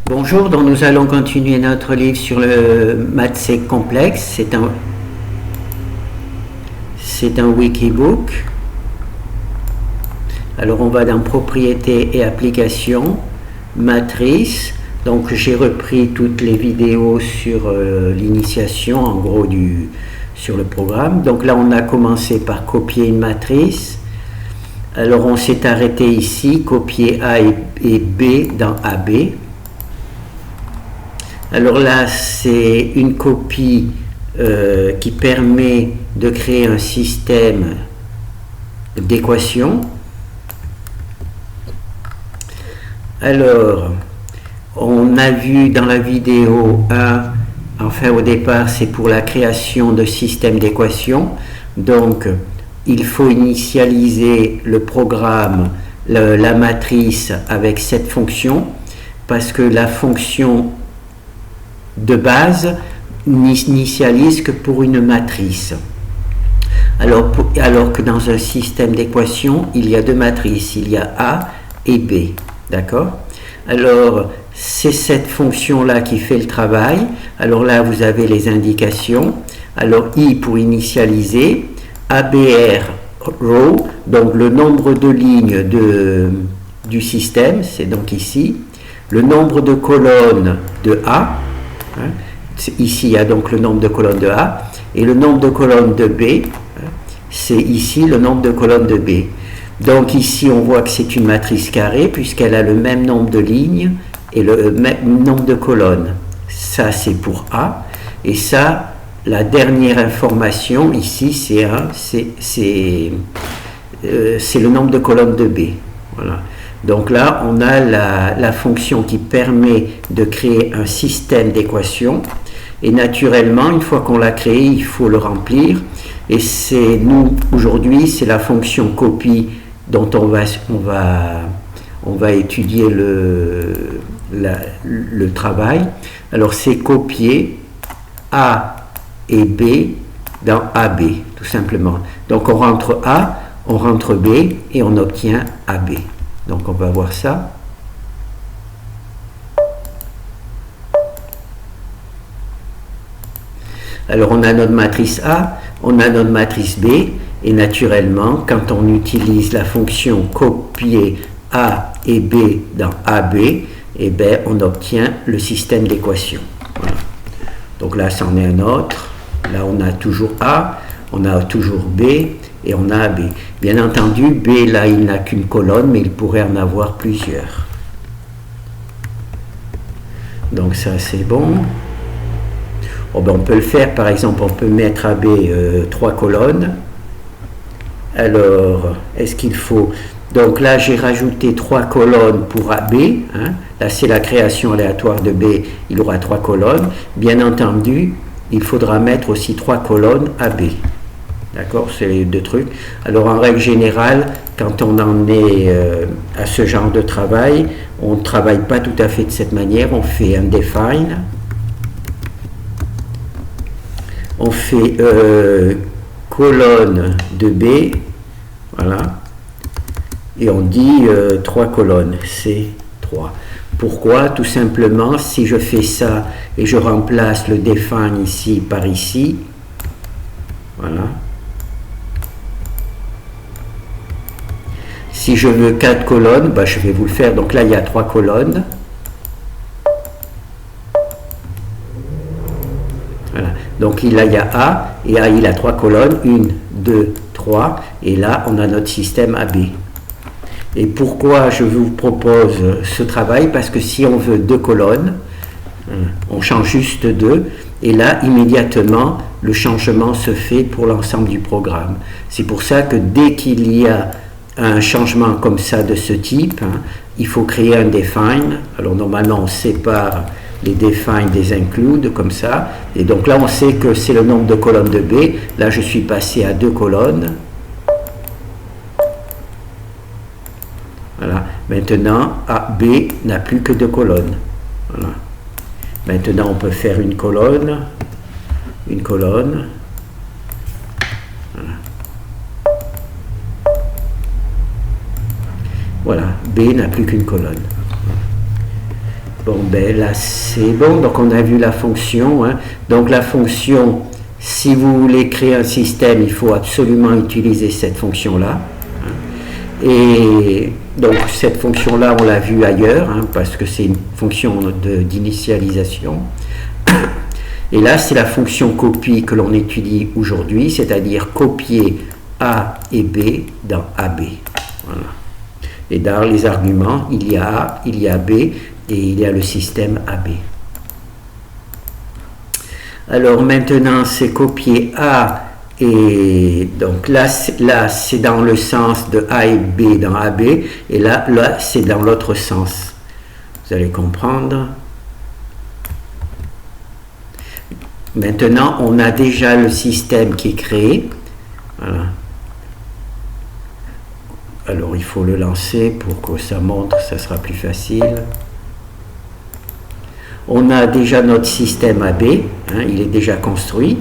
Bonjour, donc nous allons continuer notre livre sur le maths complexe. C'est un wikibook. Alors on va dans propriétés et applications, matrice. Donc j'ai repris toutes les vidéos sur l'initiation, en gros sur le programme. Donc là on a commencé par copier une matrice. Alors on s'est arrêté ici, copier A et B dans AB. Alors là, c'est une copie qui permet de créer un système d'équations. Alors, on a vu dans la vidéo 1, enfin au départ, c'est pour la création de systèmes d'équations. Donc, il faut initialiser le programme, la matrice avec cette fonction, parce que la fonction de base n'initialise que pour une matrice. Alors que dans un système d'équations, il y a deux matrices, il y a A et B. D'accord? Alors, c'est cette fonction-là qui fait le travail. Alors là, vous avez les indications. Alors, I pour initialiser, ABR row, donc le nombre de lignes du système, c'est donc ici. Le nombre de colonnes de A, ici il y a donc le nombre de colonnes de A, et le nombre de colonnes de B, c'est ici le nombre de colonnes de B. Donc ici on voit que c'est une matrice carrée puisqu'elle a le même nombre de lignes et le même nombre de colonnes. Ça c'est pour A, et ça, la dernière information ici c'est le nombre de colonnes de B. Voilà. Donc là, on a la fonction qui permet de créer un système d'équations. Et naturellement, une fois qu'on l'a créé, il faut le remplir. Et c'est nous, aujourd'hui, c'est la fonction copie dont on va étudier le travail. Alors c'est copier A et B dans AB, tout simplement. Donc on rentre A, on rentre B et on obtient AB. Donc on va voir ça. Alors on a notre matrice A, on a notre matrice B, et naturellement, quand on utilise la fonction copier A et B dans AB, eh bien, on obtient le système d'équations. Voilà. Donc là, c'en est un autre. Là, on a toujours A, on a toujours B, et on a AB. Bien entendu, B, là, il n'a qu'une colonne, mais il pourrait en avoir plusieurs. Donc ça, c'est bon. Oh, ben, on peut le faire, par exemple, on peut mettre AB 3 colonnes. Alors, est-ce qu'il faut... Donc là, j'ai rajouté 3 colonnes pour AB. Hein. Là, c'est la création aléatoire de B, il aura 3 colonnes. Bien entendu, il faudra mettre aussi 3 colonnes AB. D'accord, c'est les deux trucs. Alors en règle générale, quand on en est à ce genre de travail, on ne travaille pas tout à fait de cette manière. On fait un define. On fait colonne de B. Voilà. Et on dit 3 colonnes. C'est 3. Pourquoi? Tout simplement, si je fais ça et je remplace le define ici par ici, voilà. Si je veux 4 colonnes, bah, je vais vous le faire. Donc là, il y a 3 colonnes. Voilà. Donc là, il y a A, et A, il a 3 colonnes. 1, 2, 3. Et là, on a notre système AB. Et pourquoi je vous propose ce travail? Parce que si on veut 2 colonnes, on change juste 2. Et là, immédiatement, le changement se fait pour l'ensemble du programme. C'est pour ça que dès qu'il y a un changement comme ça de ce type, il faut créer un define. Alors normalement on sépare les define des include comme ça, et donc là on sait que c'est le nombre de colonnes de B. Là je suis passé à 2 colonnes. Voilà. Maintenant AB n'a plus que 2 colonnes. Voilà. Maintenant on peut faire une colonne. Voilà. Voilà, B n'a plus qu'une colonne. Bon, ben là c'est bon, donc on a vu la fonction. Hein. Donc la fonction, si vous voulez créer un système, il faut absolument utiliser cette fonction-là. Hein. Et donc cette fonction-là, on l'a vue ailleurs, hein, parce que c'est une fonction d'initialisation. Et là, c'est la fonction copie que l'on étudie aujourd'hui, c'est-à-dire copier A et B dans AB. Voilà. Et dans les arguments, il y a A, il y a B, et il y a le système AB. Alors maintenant, c'est copier A, et donc là c'est dans le sens de A et B dans AB, et là c'est dans l'autre sens. Vous allez comprendre. Maintenant, on a déjà le système qui est créé. Voilà. Alors, il faut le lancer pour que ça montre, ça sera plus facile. On a déjà notre système AB, hein, il est déjà construit.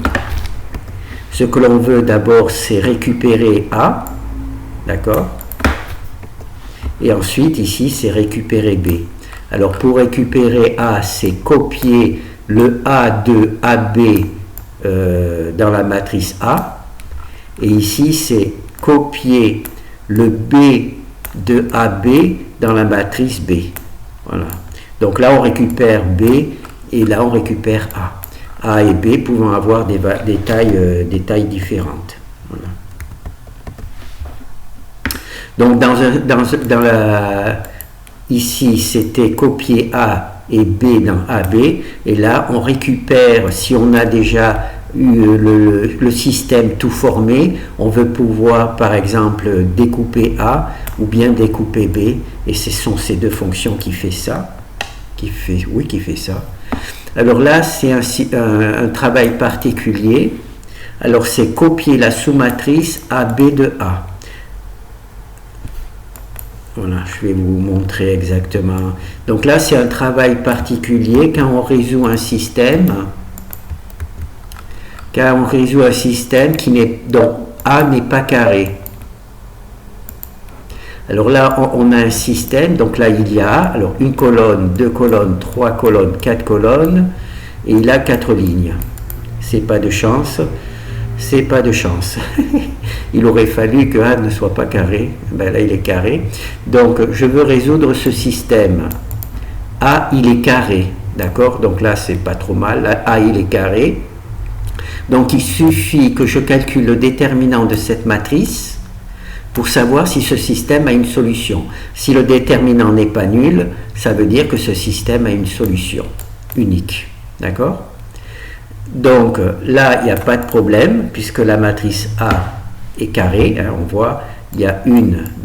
Ce que l'on veut d'abord, c'est récupérer A, d'accord? Et ensuite, ici, c'est récupérer B. Alors, pour récupérer A, c'est copier le A de AB dans la matrice A. Et ici, c'est copier le B de AB dans la matrice B. Voilà. Donc là, on récupère B et là, on récupère A. A et B pouvant avoir des tailles différentes. Voilà. Donc, ici, c'était copier A et B dans AB. Et là, on récupère, si on a déjà eu le système tout formé, on veut pouvoir, par exemple, découper A ou bien découper B. Et ce sont ces deux fonctions qui font ça. Qui fait ça. Alors là, c'est un travail particulier. Alors c'est copier la sous-matrice AB de A. Voilà, je vais vous montrer exactement. Donc là, c'est un travail particulier quand on résout un système. Quand on résout un système dont A n'est pas carré. Alors là, on a un système, donc là il y a alors une colonne, deux colonnes, trois colonnes, quatre colonnes, et il a 4 lignes. C'est pas de chance, c'est pas de chance. Il aurait fallu que A ne soit pas carré, ben là il est carré. Donc je veux résoudre ce système. A il est carré, d'accord? Donc là c'est pas trop mal, là, A il est carré. Donc il suffit que je calcule le déterminant de cette matrice pour savoir si ce système a une solution. Si le déterminant n'est pas nul, ça veut dire que ce système a une solution unique. D'accord? Donc là, il n'y a pas de problème, puisque la matrice A est carrée. Hein, on voit, il y a 1,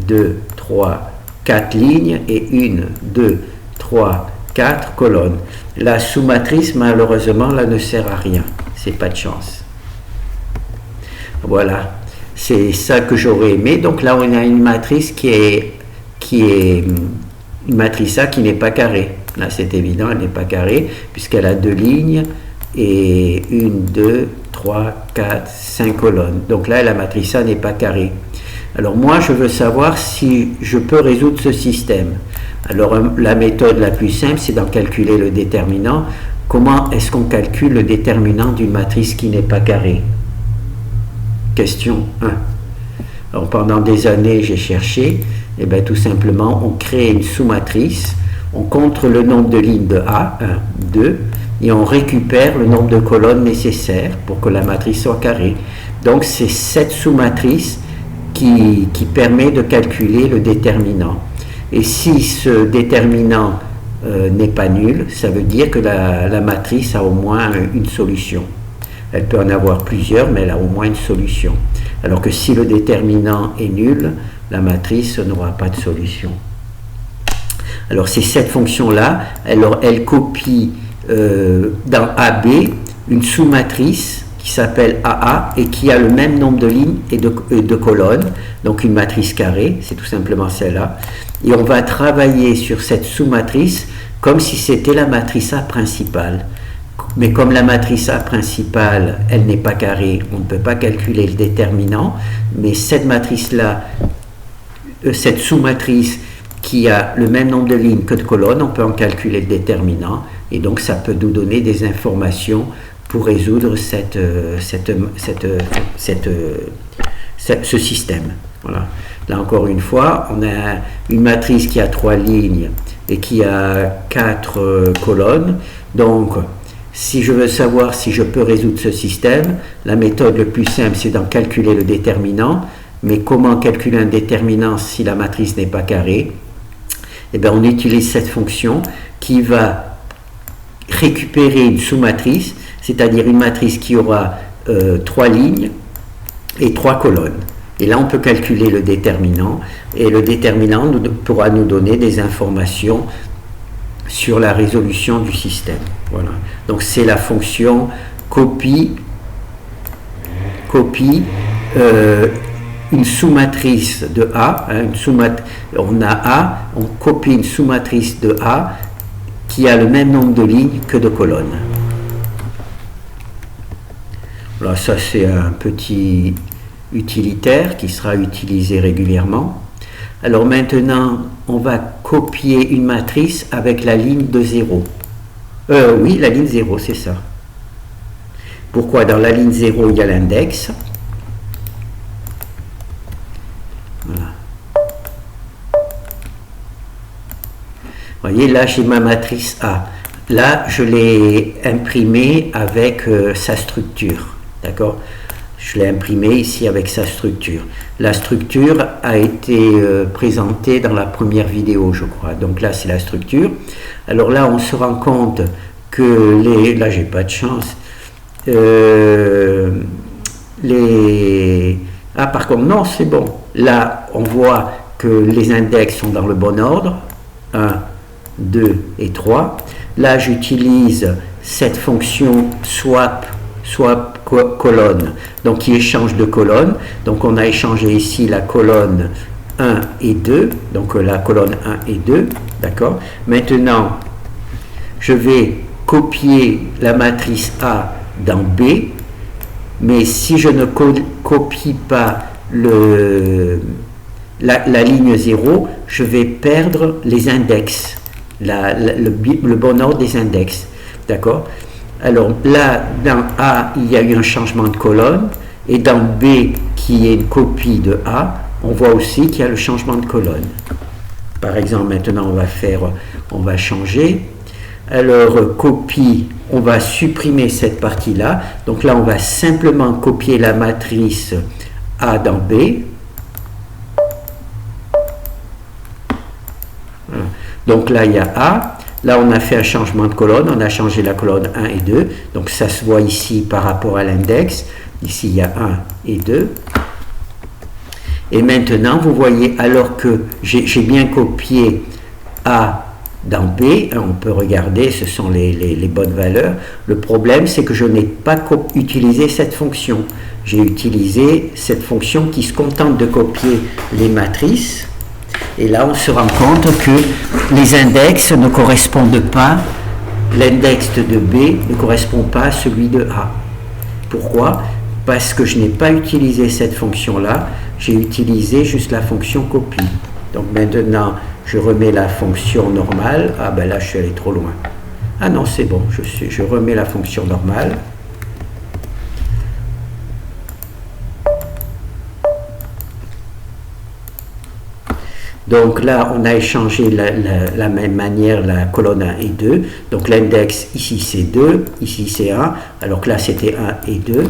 2, 3, 4 lignes et 1, 2, 3, 4 colonnes. La sous-matrice, malheureusement, là, ne sert à rien. C'est pas de chance. Voilà. C'est ça que j'aurais aimé. Donc là, on a une matrice qui est une matrice A qui n'est pas carrée. Là, c'est évident, elle n'est pas carrée, puisqu'elle a 2 lignes et 1, 2, 3, 4, 5 colonnes. Donc là, la matrice A n'est pas carrée. Alors moi, je veux savoir si je peux résoudre ce système. Alors la méthode la plus simple, c'est d'en calculer le déterminant. Comment est-ce qu'on calcule le déterminant d'une matrice qui n'est pas carrée? Question 1. Alors, pendant des années, j'ai cherché. Et bien, tout simplement, on crée une sous-matrice, on compte le nombre de lignes de A, 1, 2, et on récupère le nombre de colonnes nécessaires pour que la matrice soit carrée. Donc, c'est cette sous-matrice qui permet de calculer le déterminant. Et si ce déterminant n'est pas nul, ça veut dire que la matrice a au moins une solution. Elle peut en avoir plusieurs, mais elle a au moins une solution. Alors que si le déterminant est nul, la matrice n'aura pas de solution. Alors c'est cette fonction-là, elle copie dans AB une sous-matrice qui s'appelle AA et qui a le même nombre de lignes et de colonnes, donc une matrice carrée, c'est tout simplement celle-là. Et on va travailler sur cette sous-matrice comme si c'était la matrice A principale. Mais comme la matrice A principale, elle n'est pas carrée, on ne peut pas calculer le déterminant, mais cette matrice-là, cette sous-matrice qui a le même nombre de lignes que de colonnes, on peut en calculer le déterminant, et donc ça peut nous donner des informations pour résoudre ce système. Voilà. Là encore une fois, on a une matrice qui a 3 lignes et qui a 4 colonnes. Donc, si je veux savoir si je peux résoudre ce système, la méthode le plus simple, c'est d'en calculer le déterminant. Mais comment calculer un déterminant si la matrice n'est pas carrée? Eh bien, on utilise cette fonction qui va récupérer une sous-matrice, c'est-à-dire une matrice qui aura 3 lignes et 3 colonnes. Et là, on peut calculer le déterminant, et le déterminant pourra nous donner des informations sur la résolution du système. Voilà. Donc, c'est la fonction copie une sous-matrice de A, on a A, on copie une sous-matrice de A qui a le même nombre de lignes que de colonnes. Voilà, ça c'est un petit utilitaire qui sera utilisé régulièrement. Alors maintenant, on va copier une matrice avec la ligne de 0. Oui, la ligne 0, c'est ça. Pourquoi? Dans la ligne 0, il y a l'index. Voilà. Vous voyez, là, j'ai ma matrice A. Là, je l'ai imprimée avec sa structure. D'accord? Je l'ai imprimée ici avec sa structure. La structure a été présentée dans la première vidéo, je crois. Donc là, c'est la structure. Alors là, on se rend compte que là, j'ai pas de chance. Ah, par contre, non, c'est bon. Là, on voit que les index sont dans le bon ordre. 1, 2 et 3. Là, j'utilise cette fonction swap colonne, donc qui échange de colonnes. Donc, on a échangé ici la colonne 1 et 2. Donc, la colonne 1 et 2. D'accord? Maintenant, je vais copier la matrice A dans B. Mais si je ne copie pas la ligne 0, je vais perdre les index, le bon ordre des index. D'accord? Alors là, dans A, il y a eu un changement de colonne, et dans B, qui est une copie de A, on voit aussi qu'il y a le changement de colonne. Par exemple, maintenant, on va changer. Alors, copie, on va supprimer cette partie-là. Donc là, on va simplement copier la matrice A dans B. Voilà. Donc là, il y a A. Là, on a fait un changement de colonne. On a changé la colonne 1 et 2. Donc ça se voit ici par rapport à l'index. Ici, il y a 1 et 2. Et maintenant, vous voyez, alors que j'ai bien copié A dans B, on peut regarder, ce sont les bonnes valeurs. Le problème, c'est que je n'ai pas utilisé cette fonction. J'ai utilisé cette fonction qui se contente de copier les matrices. Et là, on se rend compte que les index ne correspondent pas, l'index de B ne correspond pas à celui de A. Pourquoi? Parce que je n'ai pas utilisé cette fonction-là, j'ai utilisé juste la fonction copie. Donc maintenant, je remets la fonction normale. Ah ben là, je suis allé trop loin. Ah non, c'est bon, je remets la fonction normale. Donc là, on a échangé la même manière la colonne 1 et 2. Donc l'index, ici c'est 2, ici c'est 1, alors que là c'était 1 et 2.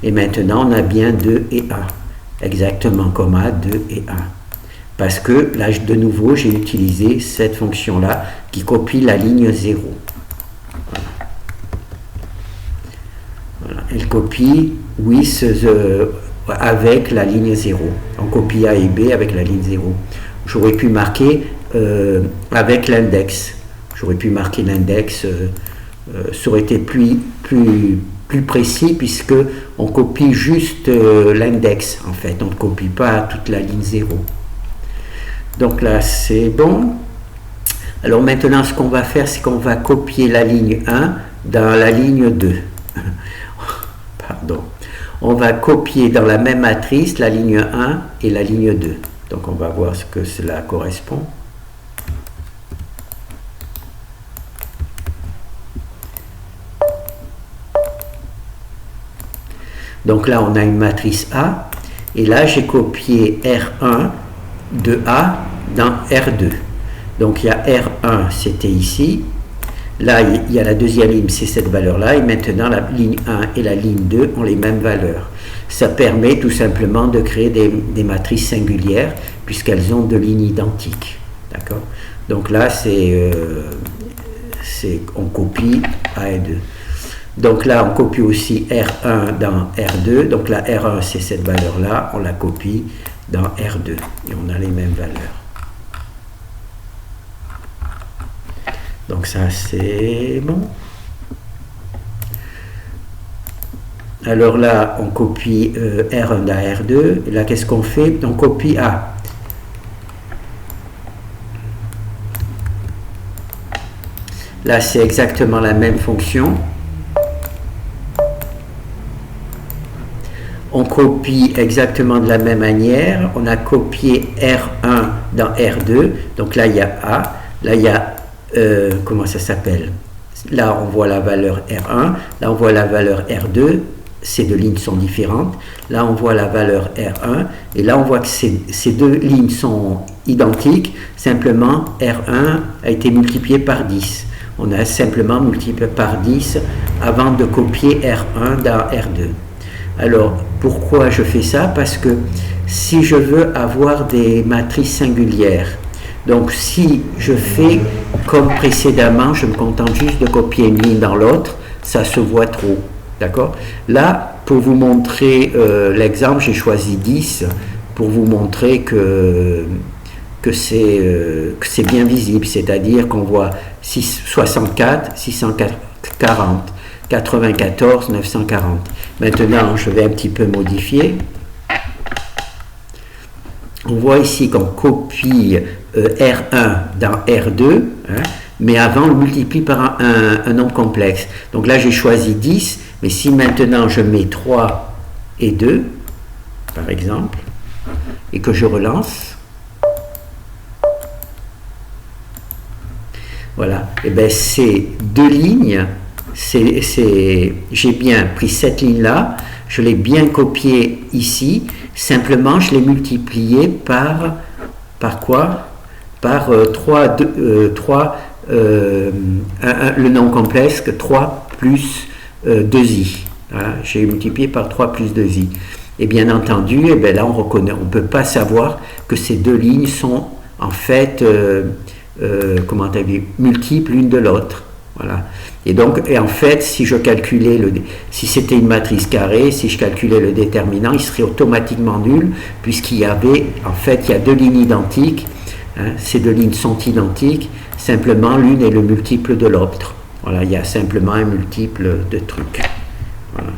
Et maintenant, on a bien 2 et 1, exactement comme A, 2 et 1. Parce que là, de nouveau, j'ai utilisé cette fonction-là qui copie la ligne 0. Voilà. Voilà. Elle copie with avec la ligne 0. On copie A et B avec la ligne 0. J'aurais pu marquer avec l'index. J'aurais pu marquer l'index. Ça aurait été plus précis puisque on copie juste l'index. En fait, on ne copie pas toute la ligne 0. Donc là, c'est bon. Alors maintenant, ce qu'on va faire, c'est qu'on va copier la ligne 1 dans la ligne 2. Pardon. On va copier dans la même matrice la ligne 1 et la ligne 2. Donc on va voir ce que cela correspond. Donc là, on a une matrice A, et là, j'ai copié R1 de A dans R2. Donc il y a R1, c'était ici. Là, il y a la deuxième ligne, c'est cette valeur-là, et maintenant la ligne 1 et la ligne 2 ont les mêmes valeurs. Ça permet tout simplement de créer des matrices singulières, puisqu'elles ont deux lignes identiques. D'accord? Donc là, on copie A et 2. Donc là, on copie aussi R1 dans R2. Donc là, R1, c'est cette valeur-là. On la copie dans R2. Et on a les mêmes valeurs. Donc ça, c'est bon. Alors là, on copie R1 dans R2. Et là, qu'est-ce qu'on fait? On copie A. Là, c'est exactement la même fonction. On copie exactement de la même manière. On a copié R1 dans R2. Donc là, il y a A. Là, il y a, comment ça s'appelle? Là, on voit la valeur R1. Là, on voit la valeur R2. Ces deux lignes sont différentes. Là, on voit la valeur R1. Et là, on voit que ces deux lignes sont identiques. Simplement, R1 a été multiplié par 10. On a simplement multiplié par 10 avant de copier R1 dans R2. Alors, pourquoi je fais ça? Parce que si je veux avoir des matrices singulières, donc si je fais comme précédemment, je me contente juste de copier une ligne dans l'autre, ça se voit trop. D'accord? Là, pour vous montrer l'exemple, j'ai choisi 10 pour vous montrer que c'est bien visible, c'est-à-dire qu'on voit 64, 640, 94, 940. Maintenant, je vais un petit peu modifier. On voit ici qu'on copie R1 dans R2, hein, mais avant, on le multiplie par un nombre complexe. Donc là, j'ai choisi 10, mais si maintenant je mets 3 et 2, par exemple, et que je relance, voilà, et bien ces deux lignes, j'ai bien pris cette ligne-là, je l'ai bien copiée ici, simplement je l'ai multipliée par quoi? Par 3, le nombre complexe, 3 plus 2i. Voilà, j'ai multiplié par 3 plus 2i. Et bien entendu, et bien là on reconnaît, on ne peut pas savoir que ces deux lignes sont en fait comment on dit, multiples l'une de l'autre. Voilà. Et donc, en fait, si je calculais si c'était une matrice carrée, si je calculais le déterminant, il serait automatiquement nul, puisqu'il y avait, en fait, il y a deux lignes identiques. Hein, ces deux lignes sont identiques, simplement l'une est le multiple de l'autre. Voilà, il y a simplement un multiple de trucs. Voilà.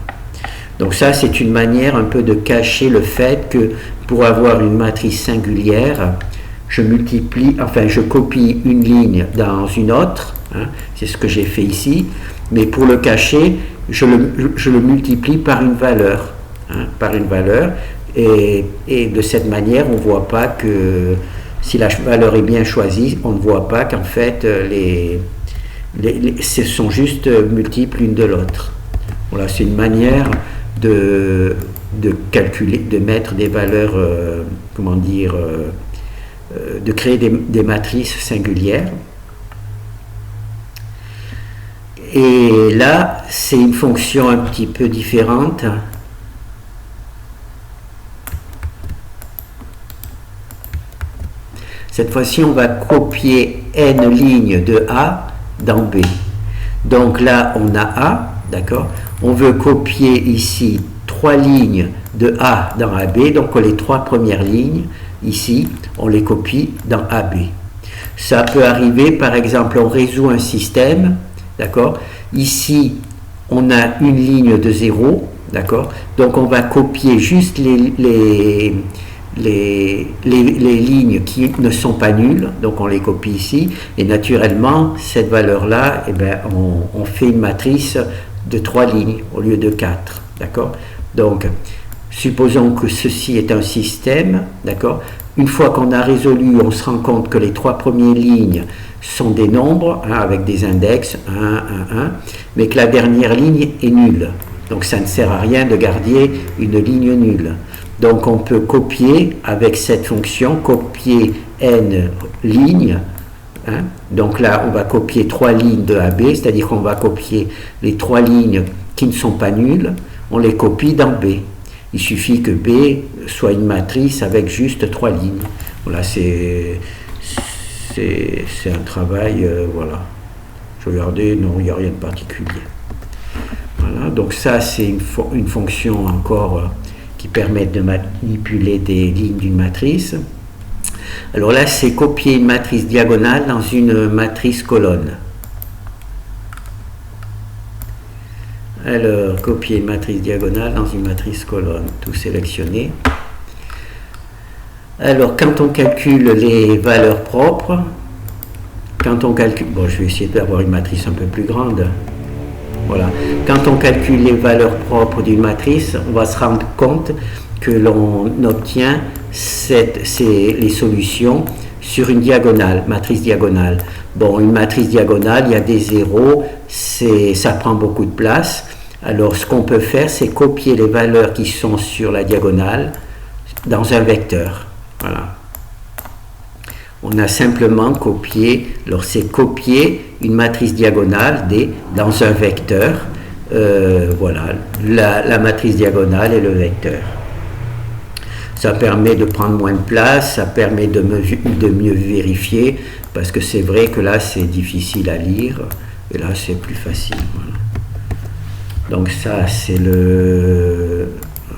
Donc ça, c'est une manière un peu de cacher le fait que pour avoir une matrice singulière, je copie une ligne dans une autre, hein, c'est ce que j'ai fait ici, mais pour le cacher, je le multiplie par une valeur, hein, et de cette manière, on ne voit pas que, si la valeur est bien choisie, on ne voit pas qu'en fait, ce sont juste multiples l'une de l'autre. Voilà, c'est une manière de calculer, de mettre des valeurs, de créer des matrices singulières. Et là, c'est une fonction un petit peu différente. Cette fois-ci, on va copier n lignes de A dans B. Donc là, on a A, d'accord? On veut copier ici 3 lignes de A dans AB, donc les 3 premières lignes, ici, on les copie dans AB. Ça peut arriver, par exemple, on résout un système, d'accord? Ici, on a une ligne de 0, d'accord? Donc on va copier juste les lignes qui ne sont pas nulles, donc on les copie ici, et naturellement, cette valeur-là, eh bien, on fait une matrice de 3 lignes au lieu de 4, d'accord? Donc, supposons que ceci est un système, d'accord? une fois qu'on a résolu, on se rend compte que les 3 premières lignes sont des nombres, hein, avec des index 1, 1, 1, mais que la dernière ligne est nulle. Donc ça ne sert à rien de garder une ligne nulle. Donc on peut copier avec cette fonction, copier n lignes. Hein. Donc là, on va copier 3 lignes de AB, c'est-à-dire qu'on va copier les 3 lignes qui ne sont pas nulles, on les copie dans B. Il suffit que B soit une matrice avec juste 3 lignes. Voilà, c'est un travail, voilà. Je vais regarder, non, il n'y a rien de particulier. Voilà, donc ça, c'est une fonction encore qui permet de manipuler des lignes d'une matrice. Alors là, c'est copier une matrice diagonale dans une matrice colonne. Alors, copier une matrice diagonale dans une matrice colonne, tout sélectionné. Alors, quand on calcule les valeurs propres, quand on calcule, bon, je vais essayer d'avoir une matrice un peu plus grande. Voilà. Quand on calcule les valeurs propres d'une matrice, on va se rendre compte que l'on obtient les solutions sur une diagonale, matrice diagonale. Bon, une matrice diagonale, il y a des zéros, ça prend beaucoup de place. Alors, ce qu'on peut faire, c'est copier les valeurs qui sont sur la diagonale dans un vecteur. Voilà. On a simplement copié, alors c'est copier une matrice diagonale dans un vecteur. Voilà, la matrice diagonale et le vecteur. Ça permet de prendre moins de place, ça permet de mieux vérifier, parce que c'est vrai que là c'est difficile à lire, et là c'est plus facile. Voilà. Donc ça c'est le...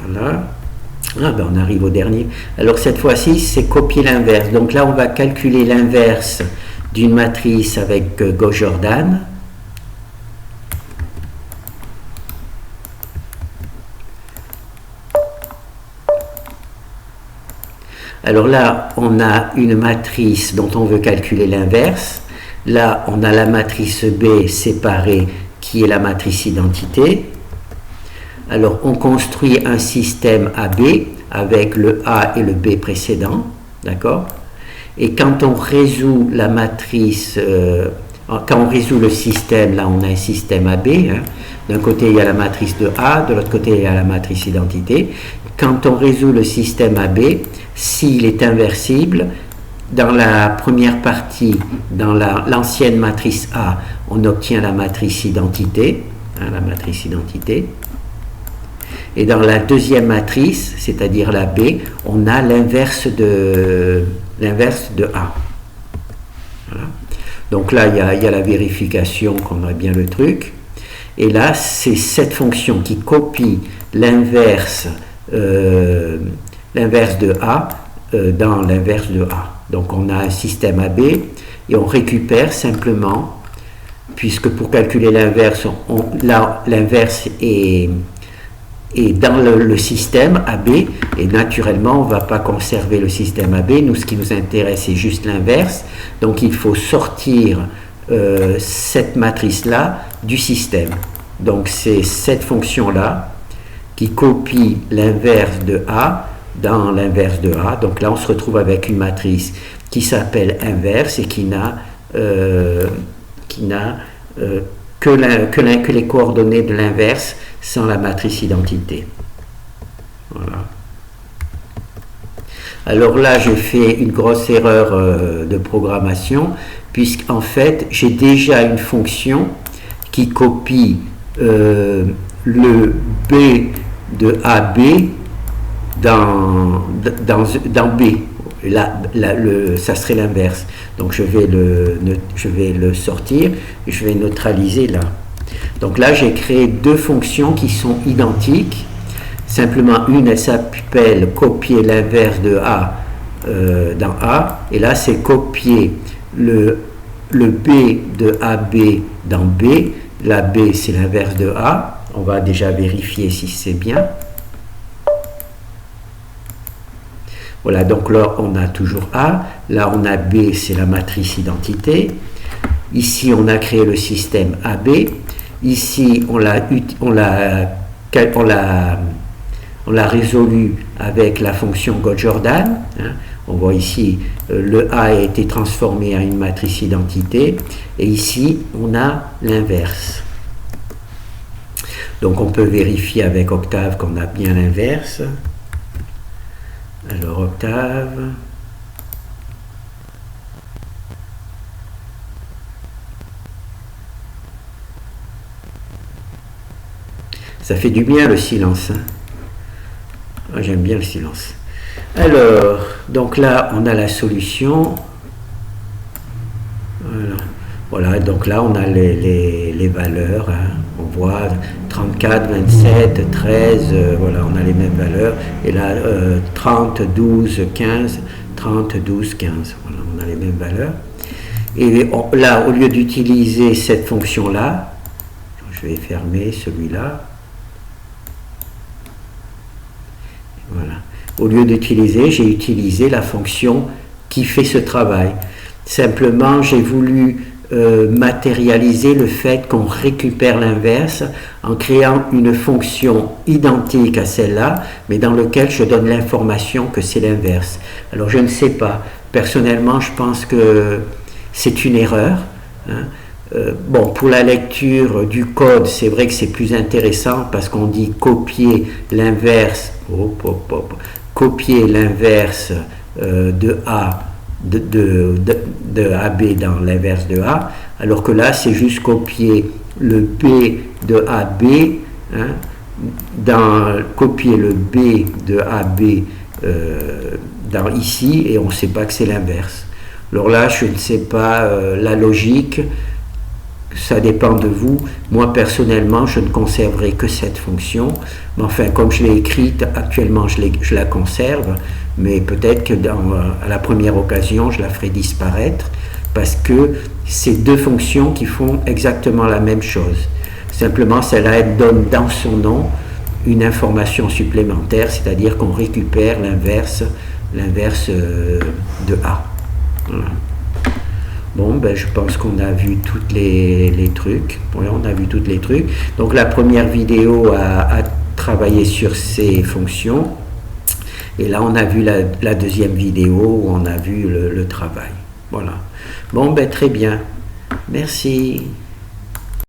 Voilà. Ah ben on arrive au dernier. Alors cette fois-ci c'est copier l'inverse. Donc là on va calculer l'inverse d'une matrice avec Gauss-Jordan. Alors là on a une matrice dont on veut calculer l'inverse. Là on a la matrice B séparée qui est la matrice identité. Alors, on construit un système AB avec le A et le B précédent, d'accord? Et quand on résout la matrice, quand on résout le système, là on a un système AB, hein. D'un côté il y a la matrice de A, de l'autre côté il y a la matrice identité. Quand on résout le système AB, s'il est inversible, dans la première partie, dans l'ancienne matrice A, on obtient la matrice identité, hein, la matrice identité. Et dans la deuxième matrice, c'est-à-dire la B, on a l'inverse de A. Voilà. Donc là, il y a la vérification qu'on a bien le truc. Et là, c'est cette fonction qui copie l'inverse de A dans l'inverse de A. Donc on a un système AB et on récupère simplement, puisque pour calculer l'inverse, l'inverse est dans le système AB, et naturellement on ne va pas conserver le système AB. Nous, ce qui nous intéresse, c'est juste l'inverse. Donc il faut sortir cette matrice-là du système. Donc c'est cette fonction-là qui copie l'inverse de A dans l'inverse de A. Donc là on se retrouve avec une matrice qui s'appelle inverse et qui n'a que les coordonnées de l'inverse sans la matrice identité. Voilà. Alors là, je fais une grosse erreur de programmation, puisqu'en fait, j'ai déjà une fonction qui copie le B de AB dans B. Là, ça serait l'inverse. Donc je vais le sortir et je vais neutraliser là. Donc là, j'ai créé deux fonctions qui sont identiques. Simplement, une, elle s'appelle copier l'inverse de A dans A. Et là, c'est copier le B de AB dans B. La B, c'est l'inverse de A. On va déjà vérifier si c'est bien. Voilà, donc là, on a toujours A. Là, on a B, c'est la matrice identité. Ici, on a créé le système AB. Ici, on l'a résolu avec la fonction Gauss-Jordan. Hein. On voit ici, le A a été transformé en une matrice identité, et ici, on a l'inverse. Donc on peut vérifier avec Octave qu'on a bien l'inverse. Alors Octave. Ça fait du bien le silence. Hein. Ah, j'aime bien le silence. Alors, donc là, on a la solution. Voilà, donc là, on a les valeurs. Hein. On voit 34, 27, 13, voilà, on a les mêmes valeurs. Et là, 30, 12, 15, 30, 12, 15. Voilà, on a les mêmes valeurs. Et là, au lieu d'utiliser cette fonction-là, je vais fermer celui-là. Voilà. Au lieu d'utiliser, j'ai utilisé la fonction qui fait ce travail. Simplement, j'ai voulu matérialiser le fait qu'on récupère l'inverse en créant une fonction identique à celle-là, mais dans laquelle je donne l'information que c'est l'inverse. Alors, je ne sais pas. Personnellement, je pense que c'est une erreur. Hein. Bon, pour la lecture du code, c'est vrai que c'est plus intéressant parce qu'on dit copier l'inverse, copier l'inverse de A, de AB dans l'inverse de A, alors que là, c'est juste copier le B de AB, hein, copier le B de AB dans ici, et on ne sait pas que c'est l'inverse. Alors là, je ne sais pas la logique. Ça dépend de vous. Moi, personnellement, je ne conserverai que cette fonction. Mais enfin, comme je l'ai écrite, actuellement, je la conserve. Mais peut-être que à la première occasion, je la ferai disparaître. Parce que c'est deux fonctions qui font exactement la même chose. Simplement, celle-là donne dans son nom une information supplémentaire, c'est-à-dire qu'on récupère l'inverse de A. Voilà. Bon, ben, je pense qu'on a vu tous les trucs. Oui, on a vu tous les trucs. Donc la première vidéo a travaillé sur ces fonctions. Et là, on a vu la deuxième vidéo où on a vu le travail. Voilà. Bon, ben, très bien. Merci.